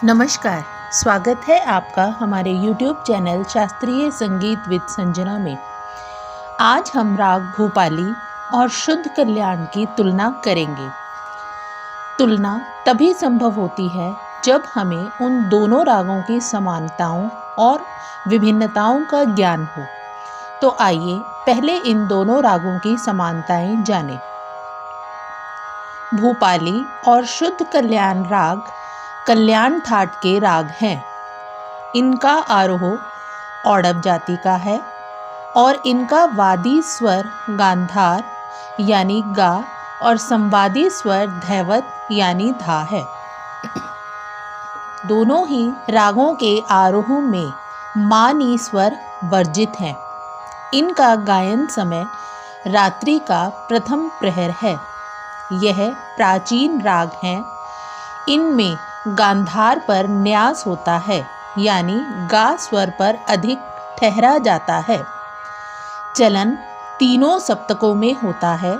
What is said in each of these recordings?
नमस्कार, स्वागत है आपका हमारे YouTube चैनल शास्त्रीय संगीत विद संजना में। आज हम राग भूपाली और शुद्ध कल्याण की तुलना करेंगे। तुलना तभी संभव होती है जब हमें उन दोनों रागों की समानताओं और विभिन्नताओं का ज्ञान हो। तो आइए पहले इन दोनों रागों की समानताएं जानें। भूपाली और शुद्ध कल्याण राग कल्याण थाट के राग हैं। इनका आरोह औडव जाति का है और इनका वादी स्वर गांधार यानी गा और संवादी स्वर धैवत यानी धा है। दोनों ही रागों के आरोह में मानी स्वर वर्जित हैं। इनका गायन समय रात्रि का प्रथम प्रहर है। यह प्राचीन राग हैं। इनमें गांधार पर न्यास होता है यानी गा स्वर पर अधिक ठहरा जाता है। चलन तीनों सप्तकों में होता है।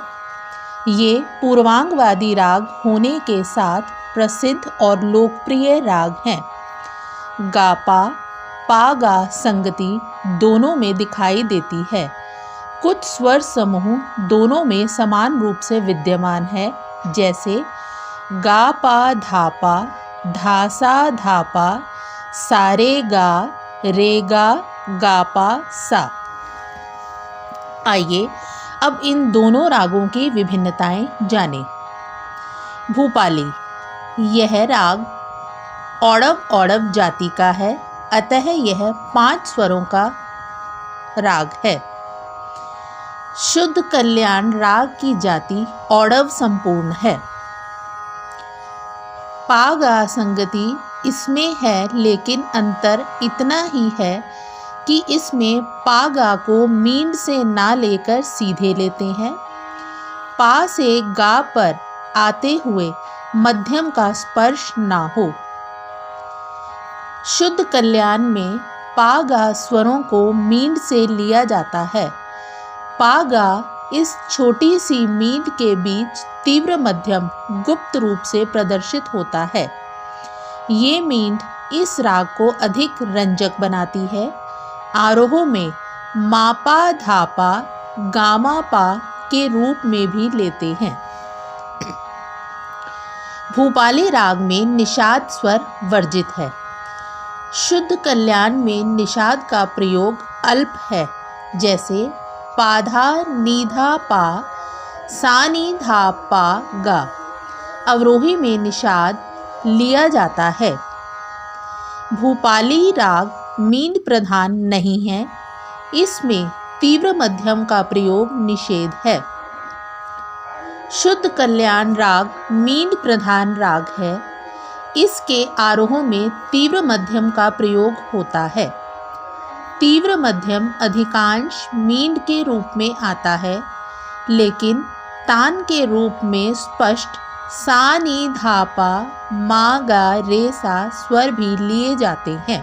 ये पूर्वांगवादी राग होने के साथ प्रसिद्ध और लोकप्रिय राग हैं। गापा पागा संगति दोनों में दिखाई देती है। कुछ स्वर समूह दोनों में समान रूप से विद्यमान है, जैसे गापा धापा, धासा धापा, सारे गा, रेगा, गापा सा। आइए अब इन दोनों रागों की विभिन्नताएं जानें। भूपाली, यह राग औडव जाति का है, अतः यह 5 स्वरों का राग है। शुद्ध कल्याण राग की जाति औडव संपूर्ण है। पागा संगति इसमें है, लेकिन अंतर इतना ही है कि इसमें पागा को मींड से ना लेकर सीधे लेते हैं। पा से गा पर आते हुए मध्यम का स्पर्श ना हो। शुद्ध कल्याण में पागा स्वरों को मींड से लिया जाता है। पागा इस छोटी सी मींड के बीच तीव्र मध्यम गुप्त रूप से प्रदर्शित होता है। ये मींड इस राग को अधिक रंजक बनाती है। आरोह में मापा धापा गामा पा के रूप में भी लेते हैं। भूपाली राग में निषाद स्वर वर्जित है। शुद्ध कल्याण में निषाद का प्रयोग अल्प है, जैसे पाधा नीधा पा, सानी धा पा गा। अवरोही में निषाद लिया जाता है। भूपाली राग मींड प्रधान नहीं है। इसमें तीव्र मध्यम का प्रयोग निषेध है। शुद्ध कल्याण राग मींड प्रधान राग है। इसके आरोह में तीव्र मध्यम का प्रयोग होता है। तीव्र मध्यम अधिकांश मींड के रूप में आता है, लेकिन तान के रूप में स्पष्ट सा नी धा पा मा गा रे सा स्वर भी लिए जाते हैं।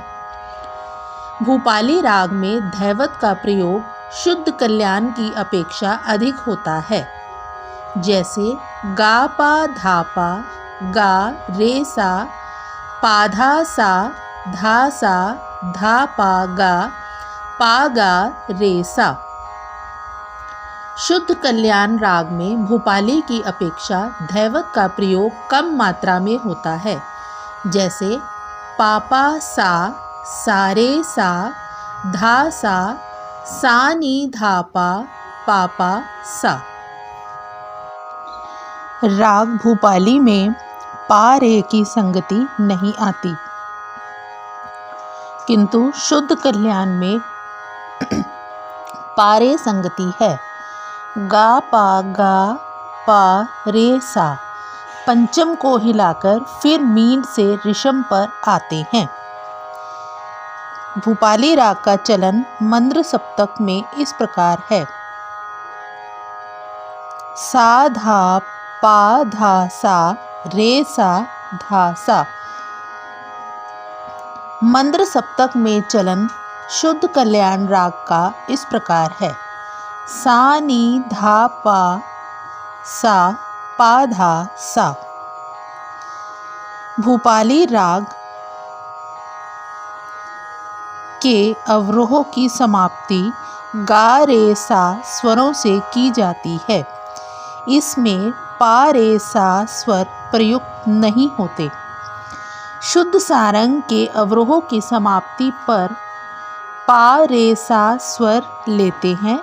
भूपाली राग में धैवत का प्रयोग शुद्ध कल्याण की अपेक्षा अधिक होता है, जैसे गा पा धा पा गा रे सा, पाधा सा धा सा धा पा गा पा गा रे सा। शुद्ध कल्याण राग में भूपाली की अपेक्षा धैवत का प्रयोग कम मात्रा में होता है, जैसे पापा सा, सारे सा, धा सा, सानी धापा, पापा सा। राग भूपाली में पा रे की संगति नहीं आती, किंतु शुद्ध कल्याण में पारे संगति है। गा पा गा पा रे सा पंचम को हिलाकर फिर मींड से ऋषम पर आते हैं। भूपाली राग का चलन मंद्र सप्तक में इस प्रकार है। सा धा पा धा सा रे सा धा सा। मंद्र सप्तक में चलन शुद्ध कल्याण राग का इस प्रकार है। सा नी धा पा सा पा धा सा। भूपाली राग के अवरोह की समाप्ति गा रे सा स्वरों से की जाती है। इसमें पा रे सा स्वर प्रयुक्त नहीं होते। शुद्ध सारंग के अवरोह की समाप्ति पर पा रे सा स्वर लेते हैं,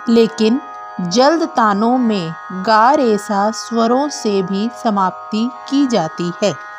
लेकिन जल्द तानों में गा रे सा स्वरों से भी समाप्ति की जाती है।